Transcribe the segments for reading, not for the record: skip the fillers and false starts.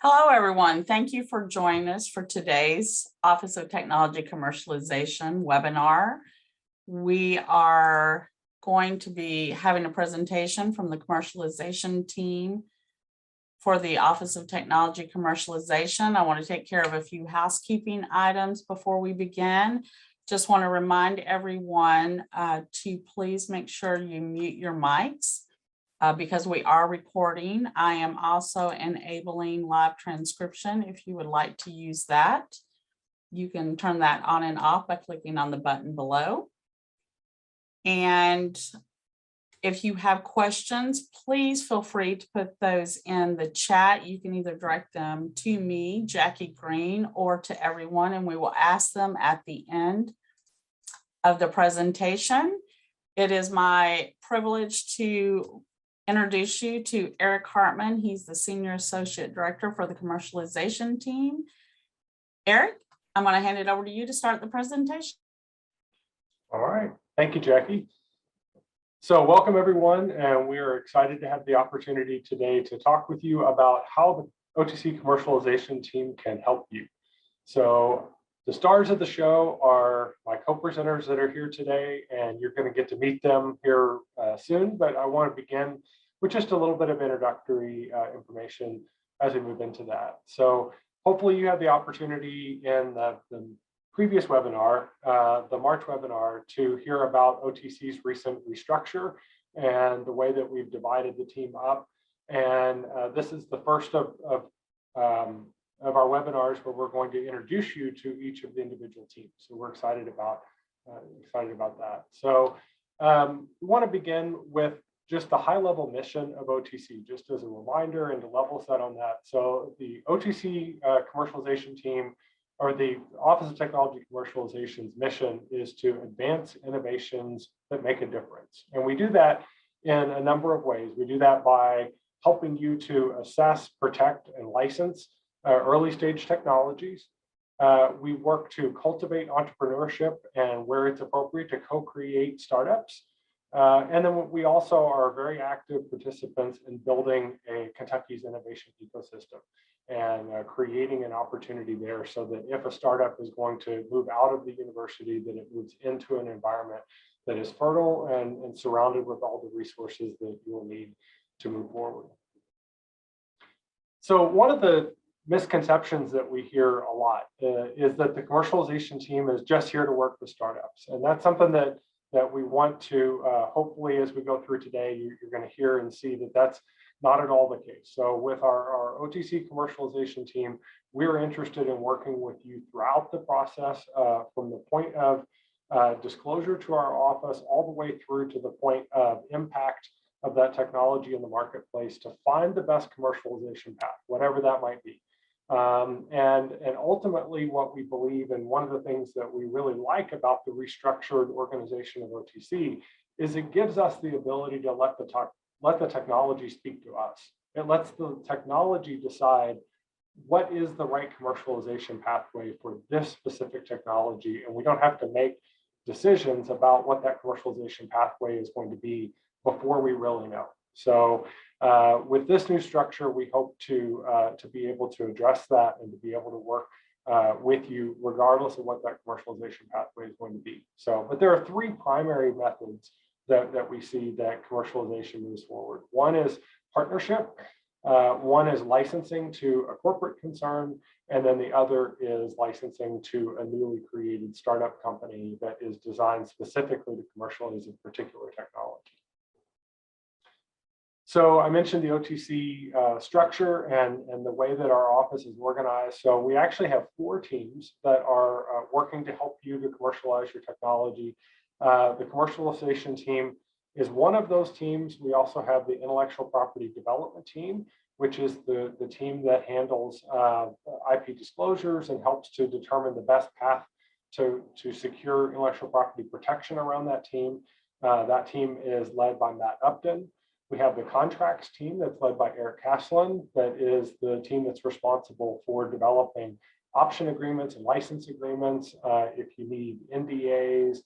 Hello, everyone. Thank you for joining us for today's Office of Technology Commercialization webinar. We are going to be having a presentation from the commercialization team for the Office of Technology Commercialization. I want to take care of a few housekeeping items before we begin. Just want to remind everyone to please make sure you mute your mics. Because we are recording. I am also enabling live transcription. If you would like to use that, you can turn that on and off by clicking on the button below. And if you have questions, please feel free to put those in the chat. You can either direct them to me, Jackie Green, or to everyone, and we will ask them at the end of the presentation. It is my privilege to introduce you to Eric Hartman. He's the Senior Associate Director for the Commercialization Team. Eric, I'm going to hand it over to you to start the presentation. All right. Thank you, Jackie. So welcome, everyone. And we are excited to have the opportunity today to talk with you about how the OTC Commercialization Team can help you. So the stars of the show are my co-presenters that are here today, and you're going to get to meet them here soon. But I want to begin with just a little bit of introductory information as we move into that. So hopefully you have the opportunity in the previous webinar, the March webinar, to hear about OTC's recent restructure and the way that we've divided the team up. And this is the first of our webinars where we're going to introduce you to each of the individual teams. So we're excited about that. So we want to begin with just the high-level mission of OTC, just as a reminder and to level set on that. So the OTC commercialization team, or the Office of Technology Commercialization's mission, is to advance innovations that make a difference. And we do that in a number of ways. We do that by helping you to assess, protect, and license early stage technologies. We work to cultivate entrepreneurship and, where it's appropriate, to co-create startups. And then we also are very active participants in building Kentucky's innovation ecosystem and creating an opportunity there so that if a startup is going to move out of the university, that it moves into an environment that is fertile and surrounded with all the resources that you will need to move forward. So one of the misconceptions that we hear a lot is that the commercialization team is just here to work with startups. And that's something that we want to, hopefully, as we go through today, you're going to hear and see that that's not at all the case. So with our OTC commercialization team, we're interested in working with you throughout the process, from the point of disclosure to our office all the way through to the point of impact of that technology in the marketplace to find the best commercialization path, whatever that might be. And ultimately what we believe, and one of the things that we really like about the restructured organization of OTC, is it gives us the ability to let the technology speak to us. It lets the technology decide what is the right commercialization pathway for this specific technology, and we don't have to make decisions about what that commercialization pathway is going to be before we really know. So with this new structure, we hope to be able to address that and to be able to work with you regardless of what that commercialization pathway is going to be. So, but there are three primary methods that we see that commercialization moves forward. One is partnership, one is licensing to a corporate concern, and then the other is licensing to a newly created startup company that is designed specifically to commercialize a particular technology. So I mentioned the OTC structure and the way that our office is organized. So we actually have 4 teams that are working to help you to commercialize your technology. The commercialization team is one of those teams. We also have the intellectual property development team, which is the team that handles IP disclosures and helps to determine the best path to secure intellectual property protection around that team. That team is led by Matt Upton. We have the contracts team that's led by Eric Caslin. That is the team that's responsible for developing option agreements and license agreements. If you need NDAs,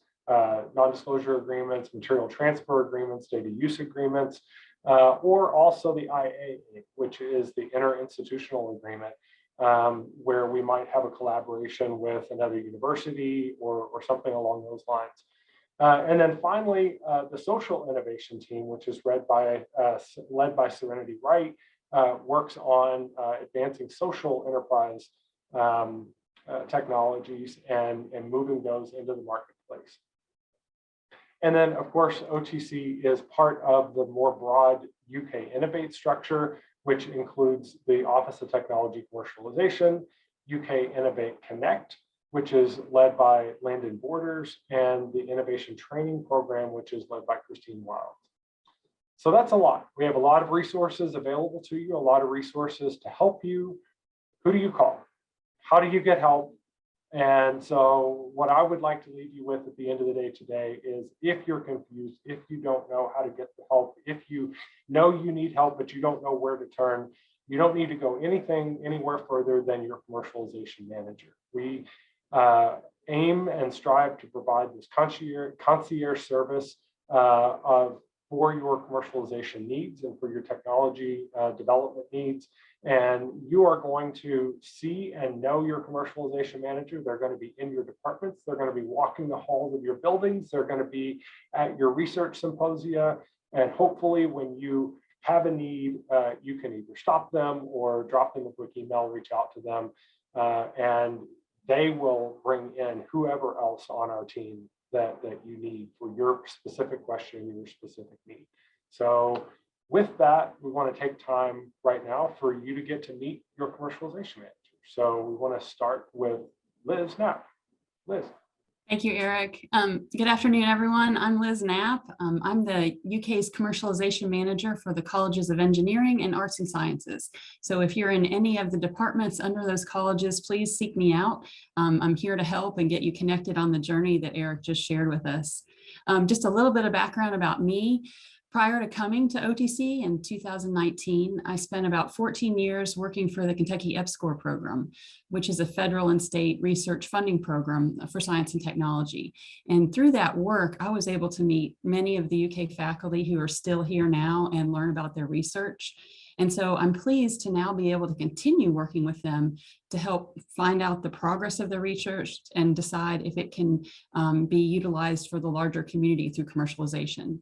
non-disclosure agreements, material transfer agreements, data use agreements, or also the IAA, which is the interinstitutional agreement, where we might have a collaboration with another university or something along those lines. And then finally, the social innovation team, which is led by Serenity Wright, works on advancing social enterprise technologies and moving those into the marketplace. And then, of course, OTC is part of the more broad UK Innovate structure, which includes the Office of Technology Commercialization, UK Innovate Connect, which is led by Landon Borders, and the Innovation Training Program, which is led by Christine Wild. So that's a lot. We have a lot of resources available to you, a lot of resources to help you. Who do you call? How do you get help? And so what I would like to leave you with at the end of the day today is, if you're confused, if you don't know how to get the help, if you know you need help, but you don't know where to turn, you don't need to go anywhere further than your commercialization manager. We aim and strive to provide this concierge service for your commercialization needs and for your technology development needs. And you are going to see and know your commercialization manager. They're going to be in your departments. They're going to be walking the halls of your buildings. They're going to be at your research symposia. And hopefully when you have a need, you can either stop them or drop them a quick email, reach out to them, and they will bring in whoever else on our team that you need for your specific question, your specific need. So with that, we want to take time right now for you to get to meet your commercialization manager. So we want to start with Liz Knapp. Liz. Thank you, Eric. Good afternoon, everyone. I'm Liz Knapp. I'm the UK's Commercialization Manager for the Colleges of Engineering and Arts and Sciences. So if you're in any of the departments under those colleges, please seek me out. I'm here to help and get you connected on the journey that Eric just shared with us. Just a little bit of background about me. Prior to coming to OTC in 2019, I spent about 14 years working for the Kentucky EPSCoR program, which is a federal and state research funding program for science and technology. And through that work, I was able to meet many of the UK faculty who are still here now and learn about their research. And so I'm pleased to now be able to continue working with them to help find out the progress of their research and decide if it can be utilized for the larger community through commercialization.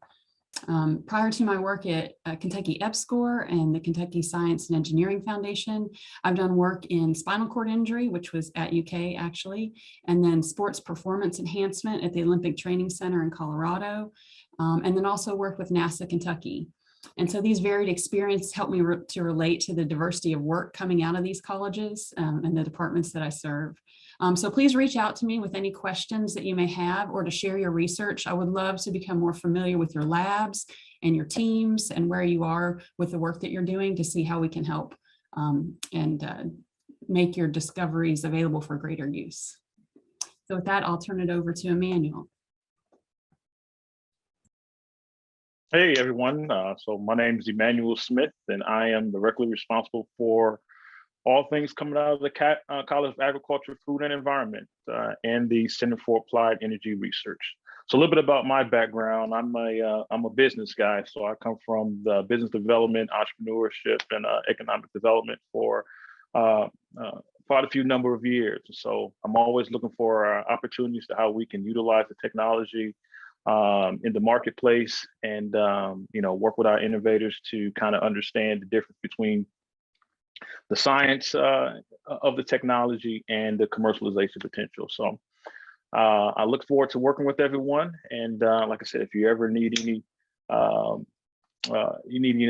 Prior to my work at Kentucky EPSCoR and the Kentucky Science and Engineering Foundation, I've done work in spinal cord injury, which was at UK actually, and then sports performance enhancement at the Olympic Training Center in Colorado, and then also worked with NASA Kentucky. And so these varied experiences help me to relate to the diversity of work coming out of these colleges and the departments that I serve. So please reach out to me with any questions that you may have or to share your research. I would love to become more familiar with your labs and your teams and where you are with the work that you're doing to see how we can help and make your discoveries available for greater use. So with that, I'll turn it over to Emmanuel. Hey everyone, so my name is Emmanuel Smith and I am directly responsible for all things coming out of the College of Agriculture, Food and Environment and the Center for Applied Energy Research. So a little bit about my background. I'm a business guy, so I come from the business development, entrepreneurship, and economic development for quite a few number of years. So I'm always looking for opportunities to how we can utilize the technology in the marketplace and work with our innovators to kind of understand the difference between the science of the technology and the commercialization potential. So I look forward to working with everyone. And like I said, if you ever need any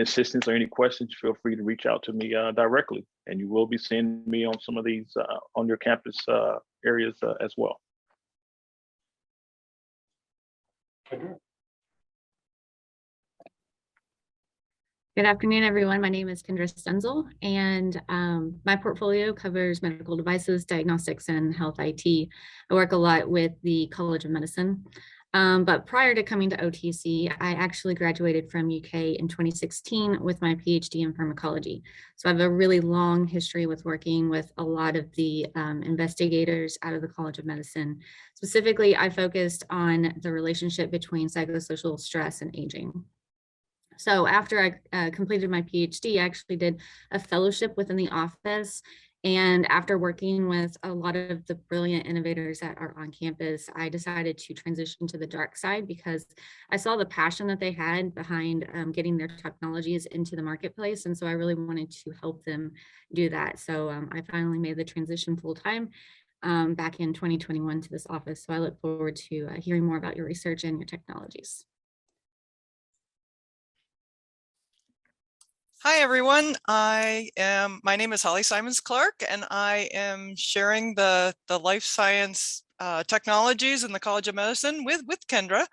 assistance or any questions, feel free to reach out to me directly. And you will be seeing me on some of these on your campus areas as well. Good afternoon, everyone. My name is Kendra Stenzel, and my portfolio covers medical devices, diagnostics, and health IT. I work a lot with the College of Medicine. But prior to coming to OTC, I actually graduated from UK in 2016 with my PhD in pharmacology. So I have a really long history with working with a lot of the investigators out of the College of Medicine. Specifically, I focused on the relationship between psychosocial stress and aging. So after I completed my PhD, I actually did a fellowship within the office. And after working with a lot of the brilliant innovators that are on campus, I decided to transition to the dark side because I saw the passion that they had behind getting their technologies into the marketplace. And so I really wanted to help them do that. So I finally made the transition full time back in 2021 to this office. So I look forward to hearing more about your research and your technologies. Hi, everyone. My name is Holly Simons-Clark, and I am sharing the life science technologies in the College of Medicine with Kendra.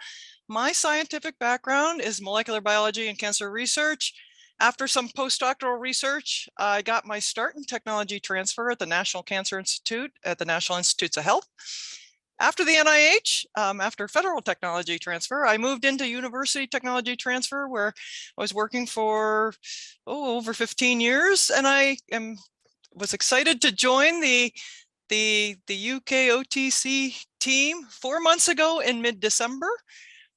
My scientific background is molecular biology and cancer research. After some postdoctoral research, I got my start in technology transfer at the National Cancer Institute at the National Institutes of Health. After the NIH, after federal technology transfer, I moved into university technology transfer where I was working for over 15 years, and I was excited to join the UK OTC team 4 months ago in mid-December.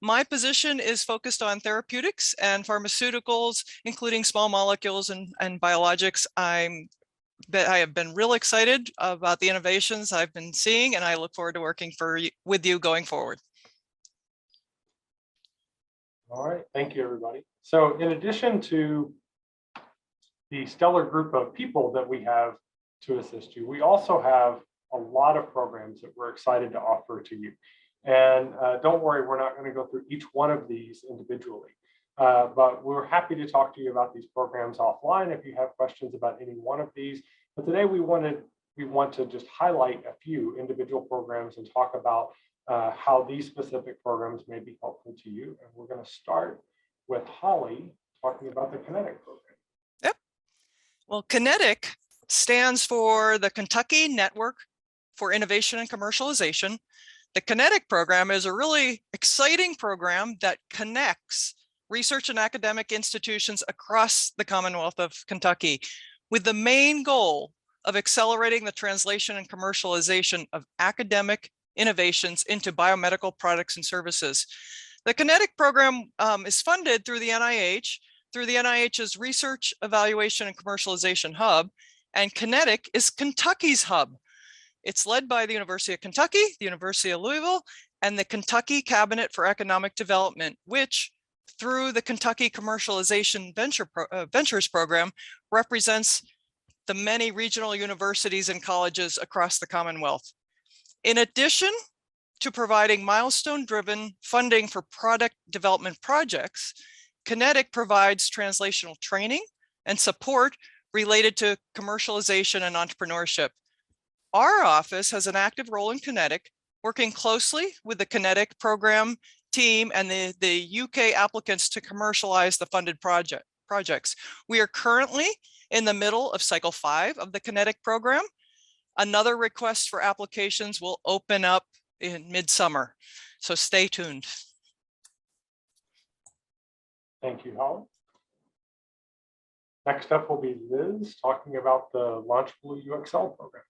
My position is focused on therapeutics and pharmaceuticals, including small molecules and biologics. I have been real excited about the innovations I've been seeing, and I look forward to working with you going forward. All right, thank you, everybody. So in addition to the stellar group of people that we have to assist you, we also have a lot of programs that we're excited to offer to you. And don't worry, we're not going to go through each one of these individually. But we're happy to talk to you about these programs offline if you have questions about any one of these. But today we want to just highlight a few individual programs and talk about how these specific programs may be helpful to you. And we're going to start with Holly talking about the Kinetic program. Yep. Well, Kinetic stands for the Kentucky Network for Innovation and Commercialization. The Kinetic program is a really exciting program that connects research and academic institutions across the Commonwealth of Kentucky with the main goal of accelerating the translation and commercialization of academic innovations into biomedical products and services. The Kinetic program is funded through the NIH, through the NIH's Research, Evaluation, and Commercialization Hub, and Kinetic is Kentucky's hub. It's led by the University of Kentucky, the University of Louisville, and the Kentucky Cabinet for Economic Development, which through the Kentucky Commercialization Ventures program represents the many regional universities and colleges across the Commonwealth. In addition to providing milestone-driven funding for product development projects, Kinetic provides translational training and support related to commercialization and entrepreneurship. Our office has an active role in Kinetic, working closely with the Kinetic program team and the UK applicants to commercialize the funded projects. We are currently in the middle of cycle 5 of the Kinetic program. Another request for applications will open up in midsummer, so stay tuned. Thank you, Holly. Next up will be Liz talking about the Launch Blue UXL program.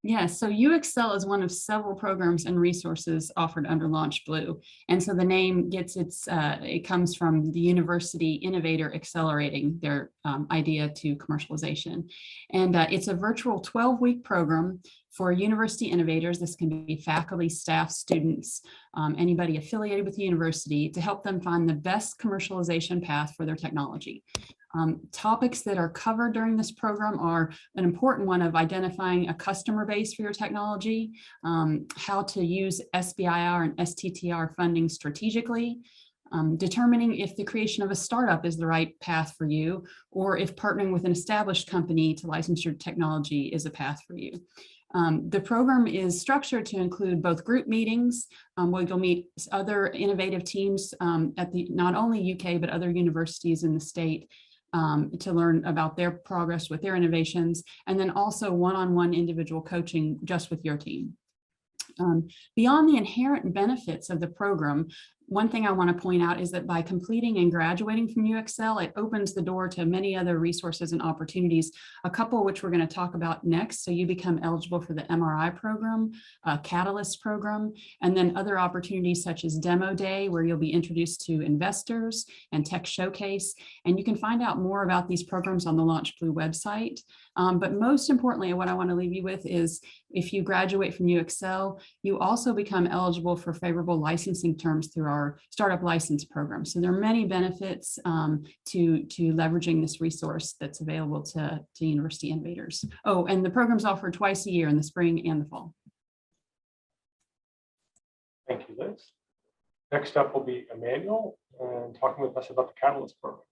Yes, so UXL is one of several programs and resources offered under Launch Blue. And so the name gets it comes from the university innovator accelerating their idea to commercialization. And it's a virtual 12-week program for university innovators. This can be faculty, staff, students, anybody affiliated with the university, to help them find the best commercialization path for their technology. Topics that are covered during this program are an important one of identifying a customer base for your technology, how to use SBIR and STTR funding strategically, determining if the creation of a startup is the right path for you, or if partnering with an established company to license your technology is a path for you. The program is structured to include both group meetings, where you'll meet other innovative teams at not only UK, but other universities in the state, to learn about their progress with their innovations, and then also one-on-one individual coaching just with your team. Beyond the inherent benefits of the program, One thing I want to point out is that by completing and graduating from UXL, it opens the door to many other resources and opportunities, a couple which we're going to talk about next. So you become eligible for the MRI program, Catalyst program, and then other opportunities such as Demo Day, where you'll be introduced to investors, and Tech Showcase. And you can find out more about these programs on the Launch Blue website. But most importantly, what I want to leave you with is if you graduate from UXL, you also become eligible for favorable licensing terms through our startup license program. So there are many benefits to leveraging this resource that's available to university innovators. Oh, and the program's offered twice a year in the spring and the fall. Thank you, Liz. Next up will be Emmanuel and talking with us about the Catalyst program.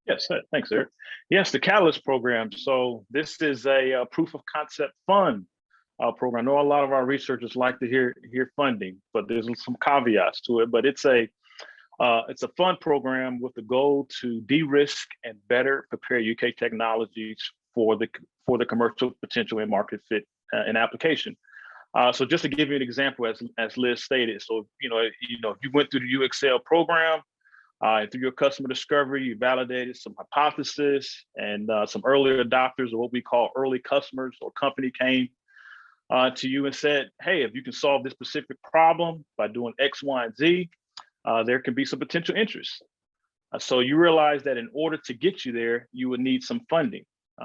Yes, thanks, Eric. Yes, the Catalyst program. So this is a proof of concept fund program. I know a lot of our researchers like to hear funding, but there's some caveats to it. But it's a fund program with the goal to de-risk and better prepare UK technologies for the commercial potential and market fit and application. So just to give you an example, as Liz stated, so if you went through the UXL program. Through your customer discovery, you validated some hypothesis, and some earlier adopters, or what we call early customers or company, came to you and said, hey, if you can solve this specific problem by doing X, Y, and Z, there can be some potential interest. So you realize that in order to get you there, you would need some funding.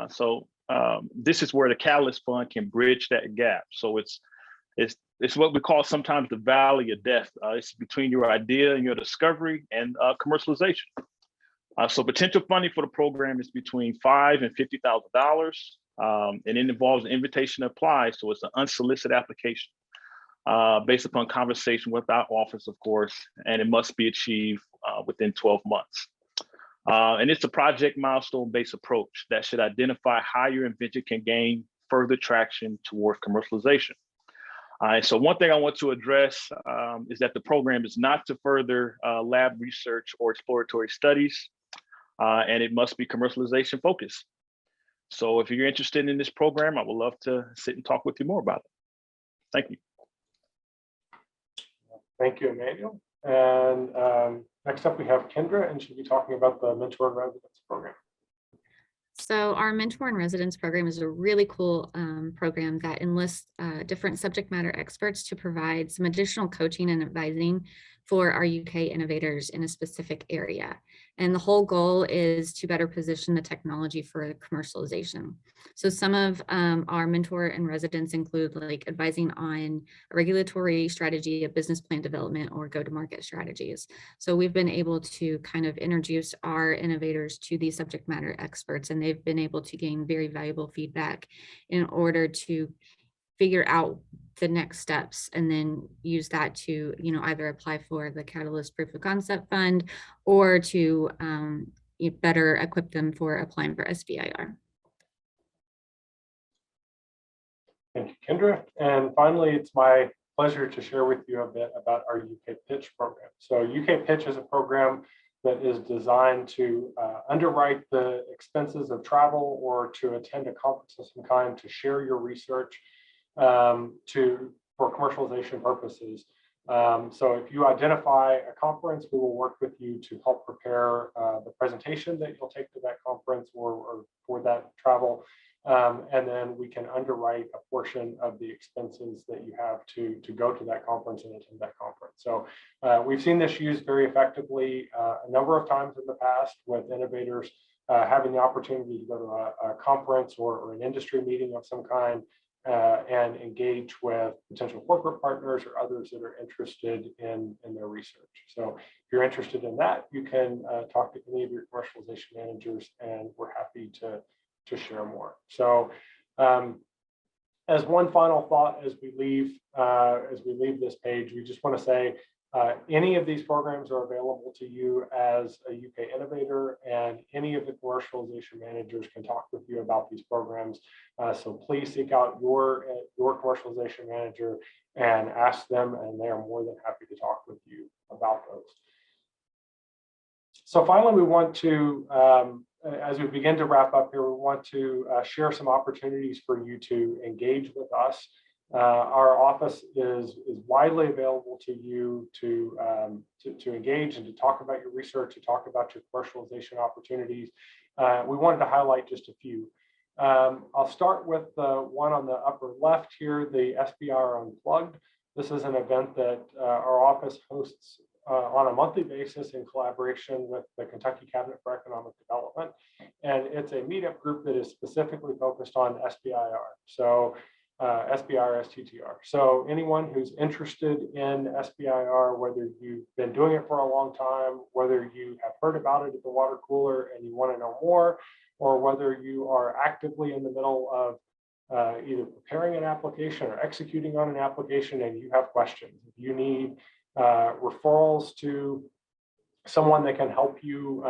So this is where the Catalyst Fund can bridge that gap. So it's what we call sometimes the valley of death. It's between your idea and your discovery and commercialization. So potential funding for the program is between $5,000 and $50,000, and it involves an invitation to apply. So it's an unsolicited application based upon conversation with our office, of course, and it must be achieved within 12 months. And it's a project milestone-based approach that should identify how your invention can gain further traction towards commercialization. So one thing I want to address is that the program is not to further lab research or exploratory studies, and it must be commercialization focused. So if you're interested in this program, I would love to sit and talk with you more about it. Thank you. Thank you, Emmanuel. And next up, we have Kendra, and she'll be talking about the Mentor in Residence program. So our Mentor in Residence program is a really cool program that enlists different subject matter experts to provide some additional coaching and advising for our UK innovators in a specific area. And the whole goal is to better position the technology for commercialization. So some of our Mentor in Residence include like advising on a regulatory strategy, a business plan development, or go-to-market strategies. So we've been able to kind of introduce our innovators to these subject matter experts, and they've been able to gain very valuable feedback in order to figure out the next steps and then use that to, either apply for the Catalyst Proof of Concept Fund or to better equip them for applying for SBIR. Thank you, Kendra. And finally, it's my pleasure to share with you a bit about our UK Pitch program. So UK Pitch is a program that is designed to underwrite the expenses of travel or to attend a conference of some kind to share your research for commercialization purposes. So if you identify a conference, we will work with you to help prepare the presentation that you'll take to that conference or for that travel. And then we can underwrite a portion of the expenses that you have to go to that conference and attend that conference. So we've seen this used very effectively a number of times in the past with innovators having the opportunity to go to a conference or an industry meeting of some kind and engage with potential corporate partners or others that are interested in their research. So if you're interested in that, you can talk to any of your commercialization managers, and we're happy to share more. So as one final thought, as we leave this page, we just want to say any of these programs are available to you as a UK innovator, and any of the commercialization managers can talk with you about these programs. So please seek out your commercialization manager and ask them, and they are more than happy to talk with you about those. So finally, we want to, as we begin to wrap up here, we want to share some opportunities for you to engage with us Our office is widely available to you to engage and to talk about your research, to talk about your commercialization opportunities. We wanted to highlight just a few. I'll start with the one on the upper left here, the SBIR Unplugged. This is an event that our office hosts on a monthly basis in collaboration with the Kentucky Cabinet for Economic Development. And it's a meetup group that is specifically focused on SBIR. So SBIR, STTR. So anyone who's interested in SBIR, whether you've been doing it for a long time, whether you have heard about it at the water cooler and you want to know more, or whether you are actively in the middle of either preparing an application or executing on an application and you have questions, if you need referrals to someone that can help you,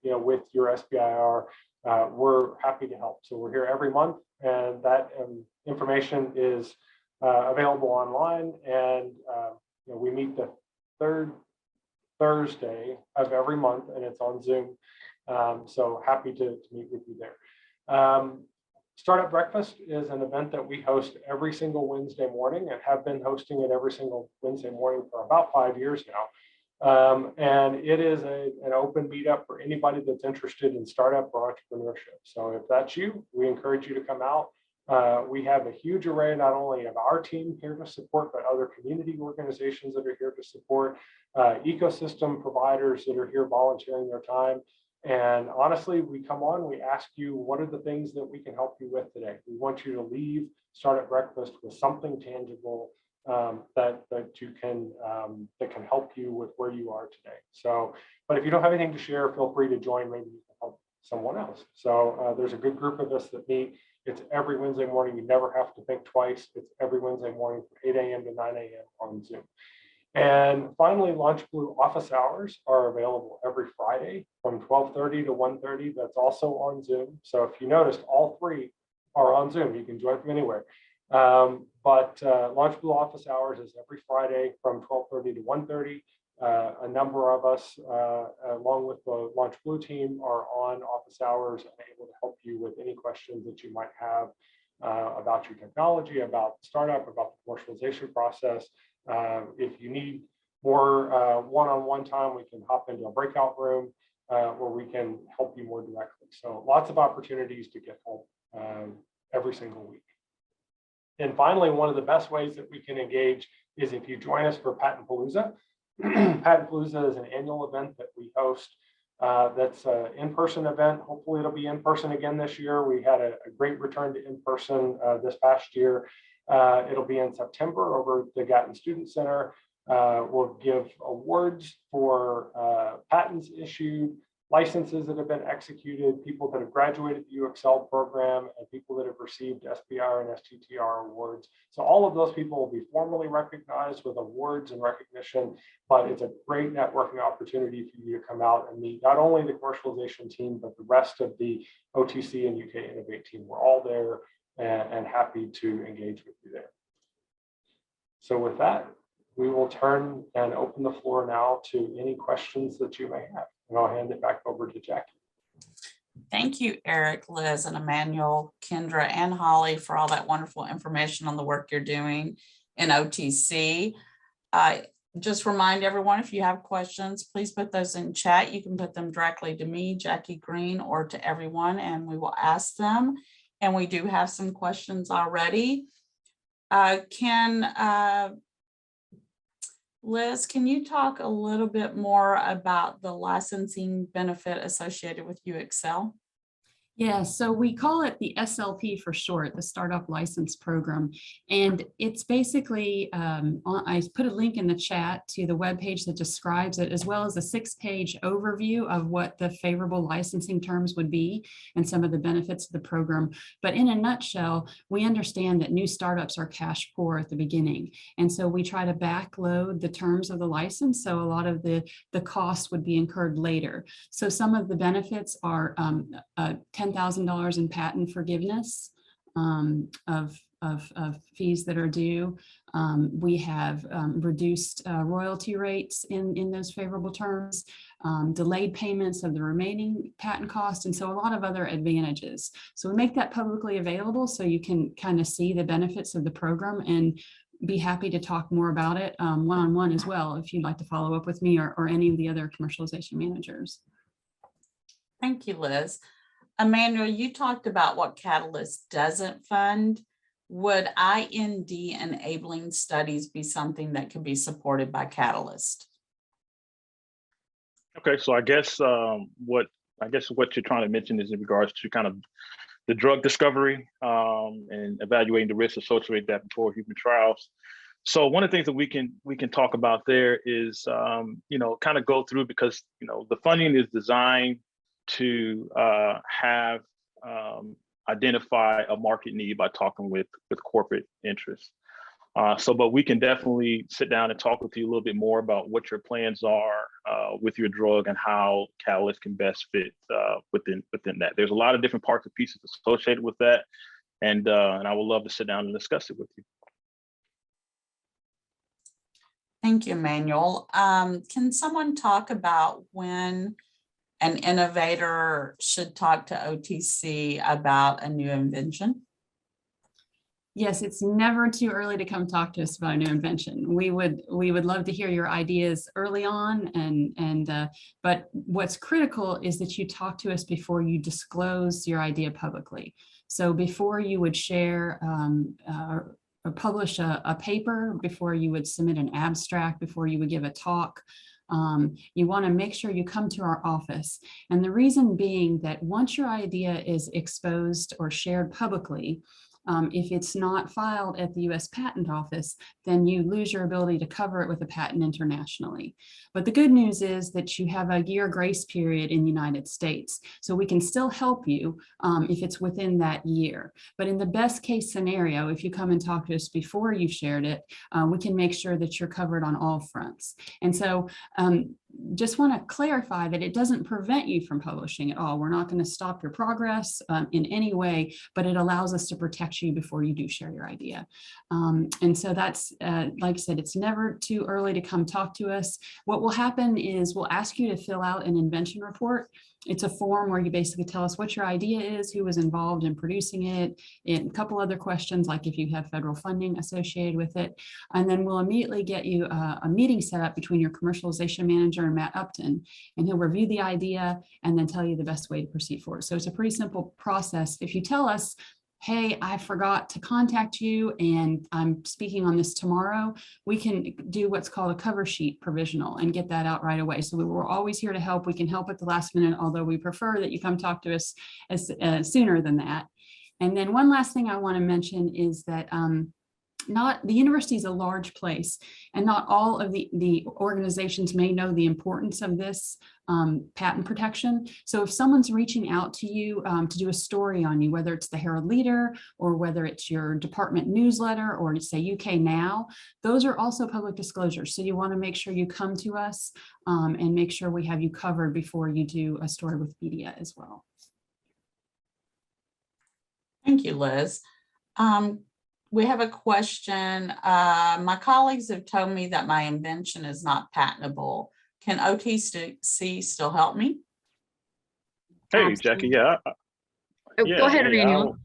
with your SBIR, we're happy to help. So we're here every month, and that information is available online. And we meet the third Thursday of every month, and it's on Zoom. So happy to meet with you there. Startup Breakfast is an event that we host every single Wednesday morning and have been hosting it every single Wednesday morning for about 5 years now. And it is an open meetup for anybody that's interested in startup or entrepreneurship. So if that's you, we encourage you to come out. We have a huge array, not only of our team here to support, but other community organizations that are here to support, ecosystem providers that are here volunteering their time. And honestly, we come on, we ask you, what are the things that we can help you with today? We want you to leave Startup Breakfast with something tangible that you can that can help you with where you are today. So, but if you don't have anything to share, feel free to join. Maybe you can help someone else. So there's a good group of us that meet. It's every Wednesday morning. You never have to think twice. It's every Wednesday morning from 8 a.m. to 9 a.m. on Zoom. And finally, Launch Blue office hours are available every Friday from 12:30 to 1:30. That's also on Zoom. So if you noticed, all three are on Zoom. You can join from anywhere. But Launch Blue office hours is every Friday from 12:30 to 1:30. A number of us, along with the Launch Blue team, are on office hours and able to help you with any questions that you might have about your technology, about startup, about the commercialization process. If you need more one-on-one time, we can hop into a breakout room where we can help you more directly. So lots of opportunities to get help every single week. And finally, one of the best ways that we can engage is if you join us for Patentpalooza. Patentpalooza is an annual event that we host. That's an in-person event. Hopefully it'll be in person again this year. We had a great return to in-person this past year. It'll be in September over at the Gatton Student Center. We'll give awards for patents issued, licenses that have been executed, people that have graduated the UXL program, and people that have received SBIR and STTR awards. So all of those people will be formally recognized with awards and recognition, but it's a great networking opportunity for you to come out and meet not only the commercialization team, but the rest of the OTC and UK Innovate team. We're all there and happy to engage with you there. So with that, we will turn and open the floor now to any questions that you may have. And I'll hand it back over to Jackie. Thank you, Eric, Liz, and Emmanuel, Kendra, and Holly for all that wonderful information on the work you're doing in OTC. Just remind everyone, if you have questions, please put those in chat. You can put them directly to me, Jackie Green, or to everyone, and we will ask them. And we do have some questions already. Liz, can you talk a little bit more about the licensing benefit associated with UXL? Yeah, so we call it the SLP for short, the Startup License Program. And it's basically, I put a link in the chat to the webpage that describes it, as well as a 6-page overview of what the favorable licensing terms would be and some of the benefits of the program. But in a nutshell, we understand that new startups are cash poor at the beginning. And so we try to backload the terms of the license. So a lot of the costs would be incurred later. So some of the benefits are $10,000 in patent forgiveness, of fees that are due. We have reduced royalty rates in those favorable terms, delayed payments of the remaining patent cost, and so a lot of other advantages. So we make that publicly available so you can kind of see the benefits of the program, and be happy to talk more about it one-on-one as well if you'd like to follow up with me or any of the other commercialization managers. Thank you, Liz. Emmanuel, you talked about what Catalyst doesn't fund. Would IND enabling studies be something that could be supported by Catalyst? Okay, so I guess what you're trying to mention is in regards to kind of the drug discovery and evaluating the risks associated with that before human trials. So one of the things that we can talk about there is kind of go through, because the funding is designed to identify a market need by talking with corporate interests. But we can definitely sit down and talk with you a little bit more about what your plans are with your drug and how Catalyst can best fit within that. There's a lot of different parts and pieces associated with that, and I would love to sit down and discuss it with you. Thank you, Emmanuel. Can someone talk about when an innovator should talk to OTC about a new invention? Yes, it's never too early to come talk to us about a new invention. We would love to hear your ideas early on, but what's critical is that you talk to us before you disclose your idea publicly. So before you would share or publish a paper, before you would submit an abstract, before you would give a talk, you want to make sure you come to our office. And the reason being that once your idea is exposed or shared publicly, if it's not filed at the US Patent Office, then you lose your ability to cover it with a patent internationally. But the good news is that you have a year grace period in the United States. So we can still help you if it's within that year. But in the best case scenario, if you come and talk to us before you've shared it, we can make sure that you're covered on all fronts. And so just want to clarify that it doesn't prevent you from publishing at all. We're not going to stop your progress in any way, but it allows us to protect you before you do share your idea. And so that's, like I said, it's never too early to come talk to us. What will happen is we'll ask you to fill out an invention report. It's a form where you basically tell us what your idea is, who was involved in producing it, and a couple other questions like if you have federal funding associated with it. And then we'll immediately get you a meeting set up between your commercialization manager and Matt Upton, and he'll review the idea and then tell you the best way to proceed forward. So it's a pretty simple process. If you tell us, hey, I forgot to contact you and I'm speaking on this tomorrow, we can do what's called a cover sheet provisional and get that out right away. So we're always here to help. We can help at the last minute, although we prefer that you come talk to us sooner than that. And then one last thing I want to mention is that the university is a large place, and not all of the organizations may know the importance of this patent protection. So if someone's reaching out to you to do a story on you, whether it's the Herald Leader or whether it's your department newsletter or say UK Now, those are also public disclosures. So you want to make sure you come to us and make sure we have you covered before you do a story with media as well. Thank you, Liz. We have a question. My colleagues have told me that my invention is not patentable. Can OTC still help me? Hey, Jackie, yeah. Go ahead, Emmanuel.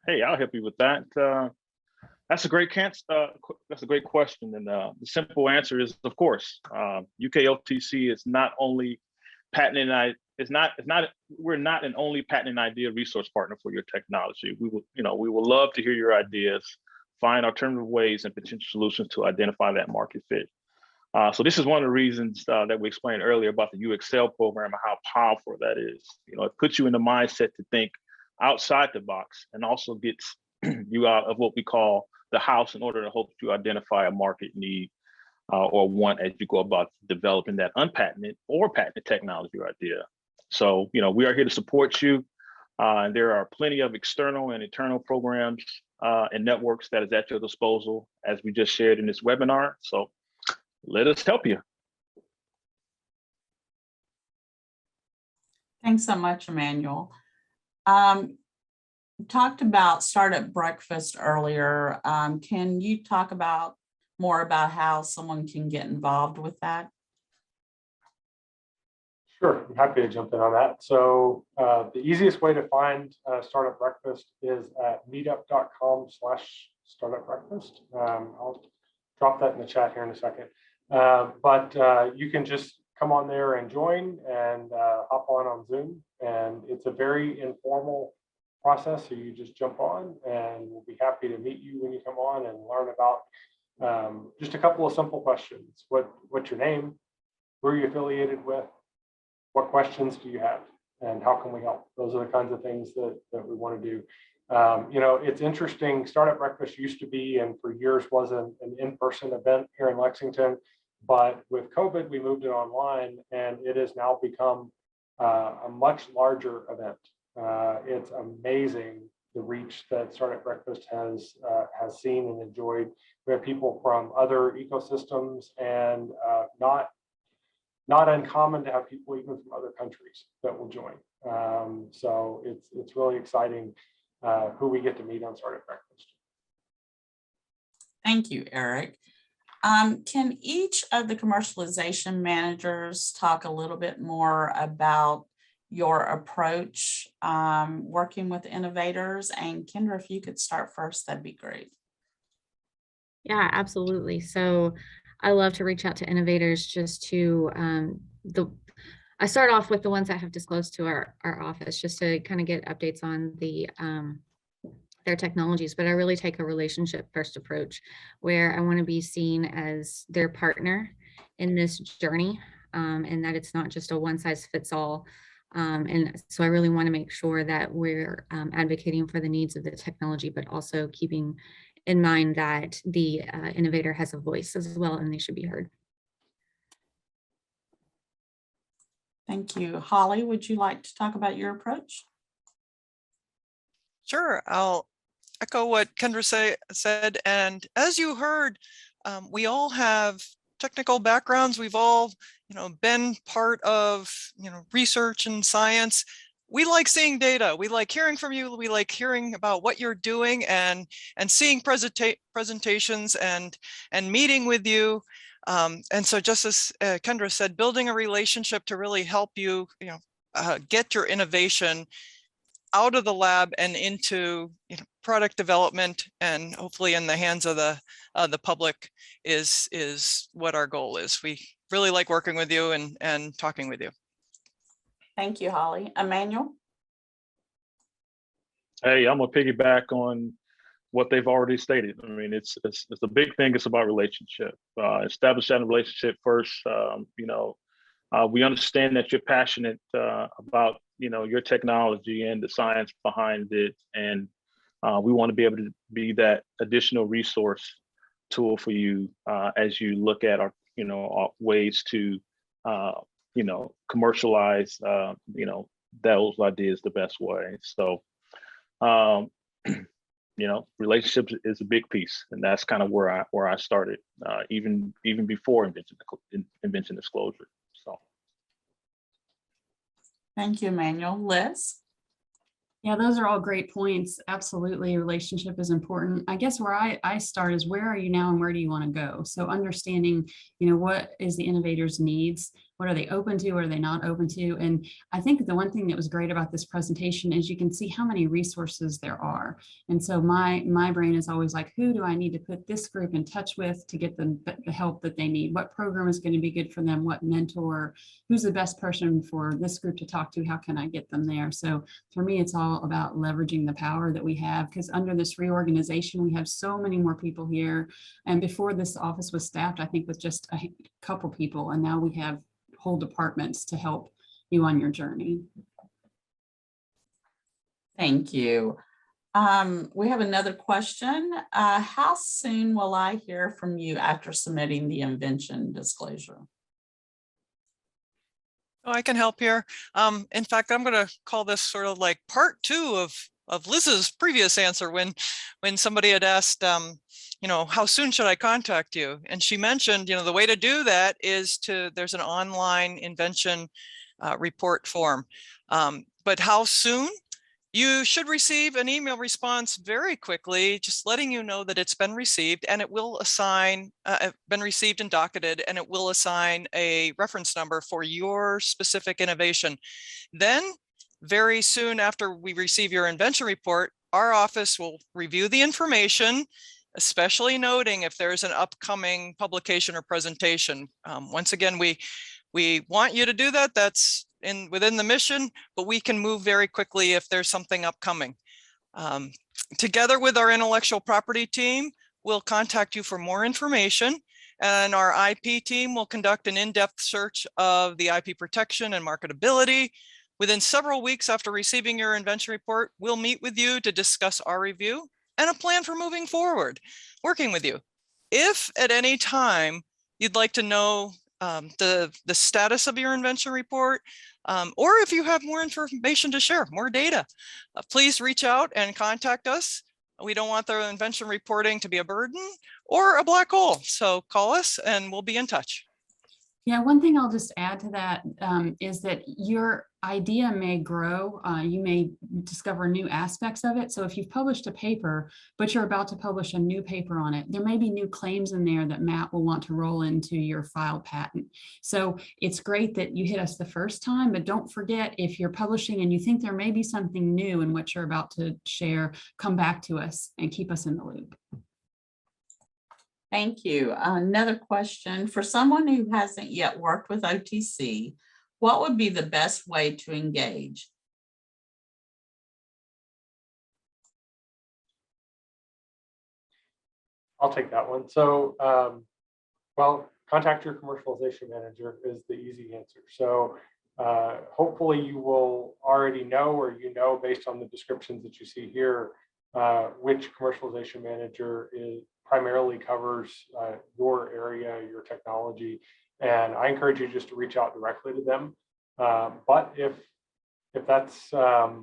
I'll help you with that. That's a great question, and the simple answer is, of course. UK OTC is not only patenting. We're not an only patent and idea resource partner for your technology. We will love to hear your ideas, find alternative ways and potential solutions to identify that market fit. So this is one of the reasons that we explained earlier about the UXL program and how powerful that is. It puts you in the mindset to think outside the box and also gets you out of what we call the house in order to help you identify a market need or want as you go about developing that unpatented or patented technology or idea. So, we are here to support you. And there are plenty of external and internal programs and networks that is at your disposal, as we just shared in this webinar. So let us help you. Thanks so much, Emmanuel. talked about startup breakfast earlier. Can you talk about more about how someone can get involved with that? Sure, I'm happy to jump in on that. So the easiest way to find Startup Breakfast is at meetup.com/startupbreakfast. I'll drop that in the chat here in a second. But you can just come on there and join and hop on Zoom. And it's a very informal process. So you just jump on and we'll be happy to meet you when you come on and learn about just a couple of simple questions. What's your name? Who are you affiliated with? What questions do you have? And how can we help? Those are the kinds of things that we want to do. You know, it's interesting. Startup Breakfast used to be, and for years was an in-person event here in Lexington. But with COVID, we moved it online, and it has now become a much larger event. It's amazing the reach that Startup Breakfast has seen and enjoyed. We have people from other ecosystems, and not uncommon to have people even from other countries that will join. So it's really exciting who we get to meet on Startup Breakfast. Thank you, Eric. Can each of the commercialization managers talk a little bit more about your approach working with innovators? And Kendra, if you could start first, that'd be great. Yeah, absolutely. So I love to reach out to innovators just to I start off with the ones that have disclosed to our office just to kind of get updates on their technologies, but I really take a relationship first approach where I want to be seen as their partner in this journey, and that it's not just a one size fits all. And so I really want to make sure that we're advocating for the needs of the technology, but also keeping in mind that the innovator has a voice as well, and they should be heard. Thank you. Holly, would you like to talk about your approach? Sure, I'll echo what Kendra said. And as you heard, we all have technical backgrounds. We've all, been part of, research and science. We like seeing data. We like hearing from you. We like hearing about what you're doing and seeing presentations and meeting with you. And so just as Kendra said, building a relationship to really help you, get your innovation out of the lab and into product development and hopefully in the hands of the public is what our goal is. We really like working with you and talking with you. Thank you, Holly. Emmanuel? Hey, I'm gonna piggyback on what they've already stated. I mean, it's a big thing. It's about relationship. Establish that relationship first. We understand that you're passionate about your technology and the science behind it, and we want to be able to be that additional resource tool for you as you look at our ways to commercialize those ideas the best way. So relationships is a big piece, and that's kind of where I started even before invention disclosure. So Thank you, Emmanuel. Liz? Yeah, those are all great points. Absolutely, relationship is important. I guess where I start is where are you now and where do you want to go? So understanding, what is the innovator's needs? What are they open to? What are they not open to? And I think the one thing that was great about this presentation is you can see how many resources there are. And so my brain is always like, who do I need to put this group in touch with to get them the help that they need? What program is going to be good for them? What mentor? Who's the best person for this group to talk to? How can I get them there? So for me, it's all about leveraging the power that we have, because under this reorganization, we have so many more people here. And before this office was staffed, I think with just a couple people, and now we have whole departments to help you on your journey. Thank you. We have another question. How soon will I hear from you after submitting the invention disclosure? Oh, I can help here. In fact, I'm going to call this sort of like part 2 of Liz's previous answer when somebody had asked, how soon should I contact you? And she mentioned, the way to do that is there's an online invention report form. But how soon? You should receive an email response very quickly, just letting you know that it's been received, and it will assign, been received and docketed, and it will assign a reference number for your specific innovation. Then, very soon after we receive your invention report, our office will review the information, especially noting if there's an upcoming publication or presentation. Once again, we want you to do that. That's within the mission, but we can move very quickly if there's something upcoming. Together with our intellectual property team, we'll contact you for more information, and our IP team will conduct an in-depth search of the IP protection and marketability. Within several weeks after receiving your invention report, we'll meet with you to discuss our review and a plan for moving forward, working with you. If at any time you'd like to know the status of your invention report, or if you have more information to share, more data, please reach out and contact us. We don't want the invention reporting to be a burden or a black hole. So call us and we'll be in touch. Yeah, one thing I'll just add to that is that your idea may grow. You may discover new aspects of it. So if you've published a paper, but you're about to publish a new paper on it, there may be new claims in there that Matt will want to roll into your filed patent. So it's great that you hit us the first time, but don't forget, if you're publishing and you think there may be something new in what you're about to share, come back to us and keep us in the loop. Thank you. Another question, for someone who hasn't yet worked with OTC, what would be the best way to engage? I'll take that one. So, well, contact your commercialization manager is the easy answer. So hopefully you will already know, or based on the descriptions that you see here, which commercialization manager primarily covers your area, your technology. And I encourage you just to reach out directly to them. But if that's not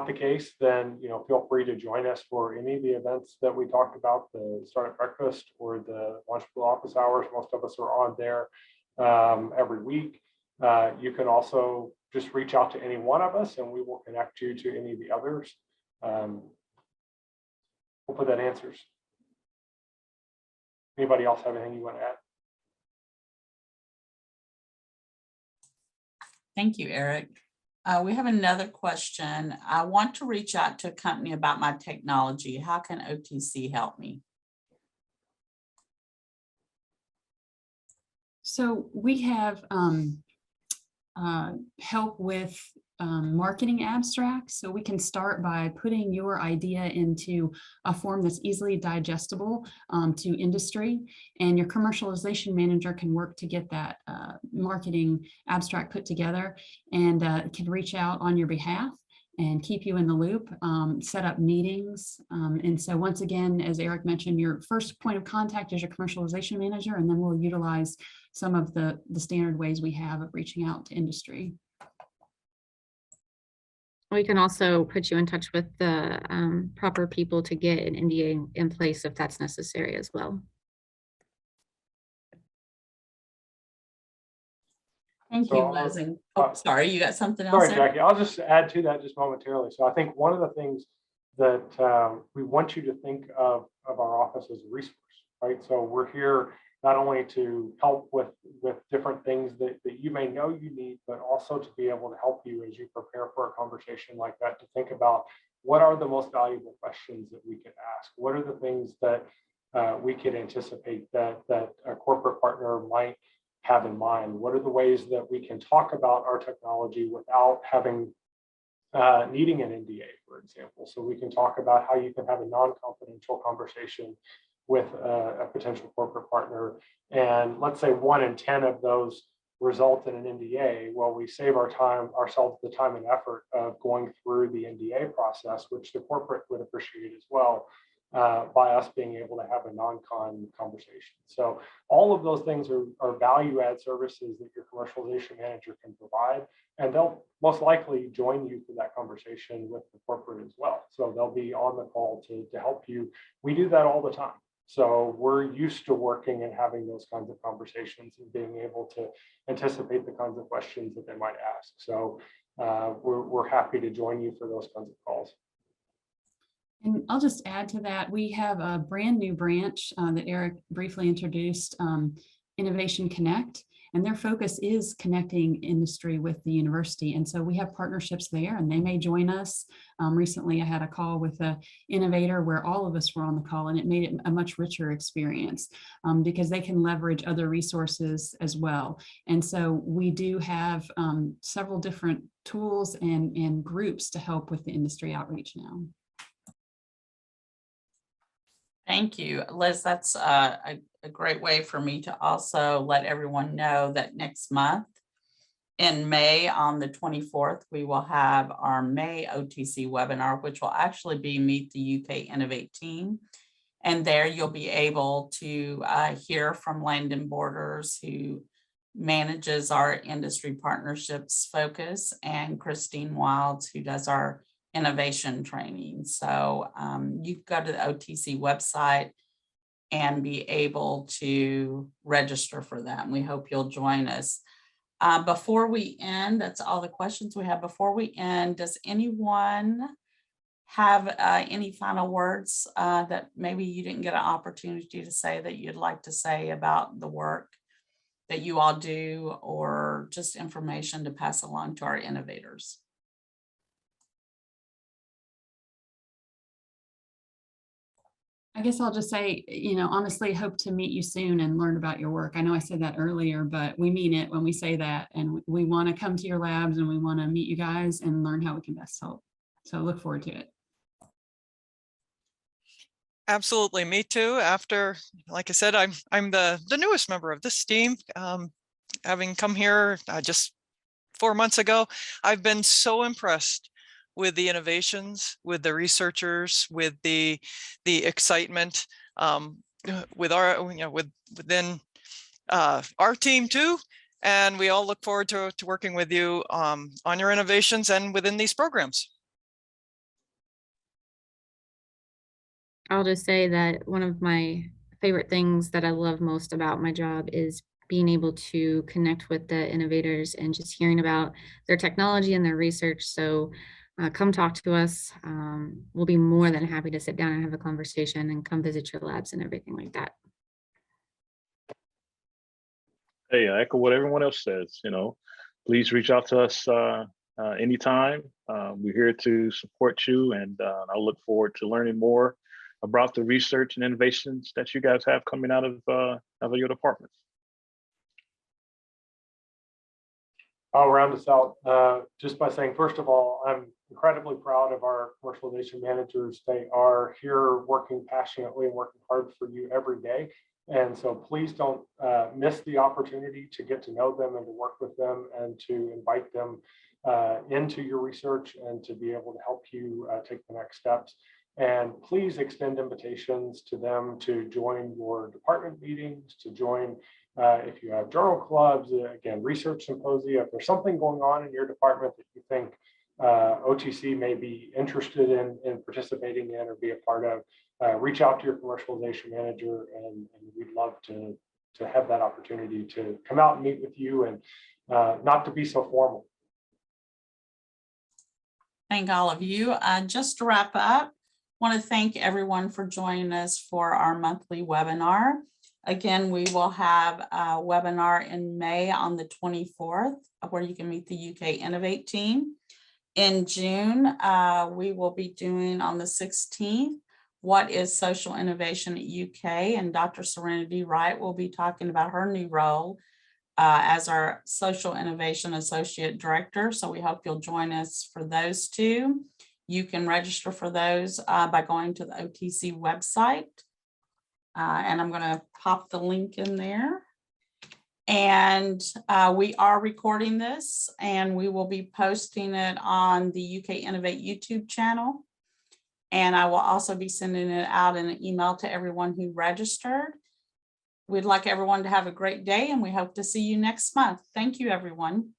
the case, then feel free to join us for any of the events that we talked about, the Startup Breakfast or the Launchable Office Hours. Most of us are on there every week. You can also just reach out to any one of us and we will connect you to any of the others. Hopefully that answers. Anybody else have anything you want to add? Thank you, Eric. We have another question. I want to reach out to a company about my technology. How can OTC help me? So we have help with marketing abstracts. So we can start by putting your idea into a form that's easily digestible to industry, and your commercialization manager can work to get that marketing abstract put together and can reach out on your behalf and keep you in the loop, set up meetings. And so once again, as Eric mentioned, your first point of contact is your commercialization manager, and then we'll utilize some of the standard ways we have of reaching out to industry. We can also put you in touch with the proper people to get an NDA in place if that's necessary as well. Thank you, Liz. Sorry, you got something else? Sorry, Jackie. I'll just add to that just momentarily. So I think one of the things that we want you to think of our office as a resource, right? So we're here not only to help with different things that you may know you need, but also to be able to help you as you prepare for a conversation like that, to think about what are the most valuable questions that we could ask? What are the things that we could anticipate that a corporate partner might have in mind? What are the ways that we can talk about our technology without having needing an NDA, for example? So we can talk about how you can have a non-confidential conversation with a potential corporate partner. And let's say 1 in 10 of those result in an NDA. Well, we save ourselves the time and effort of going through the NDA process, which the corporate would appreciate as well, by us being able to have a non-con conversation. So all of those things are value add services that your commercialization manager can provide, and they'll most likely join you for that conversation with the corporate as well. So they'll be on the call to help you. We do that all the time. So we're used to working and having those kinds of conversations and being able to anticipate the kinds of questions that they might ask. So we're happy to join you for those kinds of calls. And I'll just add to that, we have a brand new branch that Eric briefly introduced, Innovation Connect, and their focus is connecting industry with the university. And so we have partnerships there and they may join us. Recently, I had a call with an innovator where all of us were on the call, and it made it a much richer experience because they can leverage other resources as well. And so we do have several different tools and groups to help with the industry outreach now. Thank you, Liz. That's a great way for me to also let everyone know that next month in May, on the 24th, we will have our May OTC webinar, which will actually be Meet the UK Innovate Team. And there you'll be able to hear from Landon Borders, who manages our industry partnerships focus, and Christine Wilds, who does our innovation training. So you can go to the OTC website and be able to register for that. And we hope you'll join us. Before we end, that's all the questions we have. Before we end, does anyone have any final words that maybe you didn't get an opportunity to say that you'd like to say about the work that you all do, or just information to pass along to our innovators? I guess I'll just say, honestly, hope to meet you soon and learn about your work. I know I said that earlier, but we mean it when we say that. And we want to come to your labs and we want to meet you guys and learn how we can best help. So look forward to it. Absolutely, me too. After, like I said, I'm the newest member of this team. Having come here just 4 months ago, I've been so impressed with the innovations, with the researchers, with the excitement, with our, within our team too. And we all look forward to working with you on your innovations and within these programs. I'll just say that one of my favorite things that I love most about my job is being able to connect with the innovators and just hearing about their technology and their research. So come talk to us. We'll be more than happy to sit down and have a conversation and come visit your labs and everything like that. Hey, I echo what everyone else says. Please reach out to us anytime. We're here to support you, and I look forward to learning more about the research and innovations that you guys have coming out of your departments. I'll round us out just by saying, first of all, I'm incredibly proud of our commercialization managers. They are here working passionately and working hard for you every day. And so please don't miss the opportunity to get to know them and to work with them and to invite them into your research and to be able to help you take the next steps. And please extend invitations to them to join your department meetings, to join if you have journal clubs, again, research symposia. If there's something going on in your department that you think OTC may be interested in participating in or be a part of, reach out to your commercialization manager, and we'd love to have that opportunity to come out and meet with you, and not to be so formal. Thank all of you. Just to wrap up, I want to thank everyone for joining us for our monthly webinar. Again, we will have a webinar in May on the 24th, where you can meet the UK Innovate team. In June, we will be doing on the 16th, what is social innovation at UK? And Dr. Serenity Wright will be talking about her new role as our Social Innovation Associate Director. So we hope you'll join us for those two. You can register for those by going to the OTC website. And I'm going to pop the link in there. And we are recording this, and we will be posting it on the UK Innovate YouTube channel. And I will also be sending it out in an email to everyone who registered. We'd like everyone to have a great day, and we hope to see you next month. Thank you, everyone.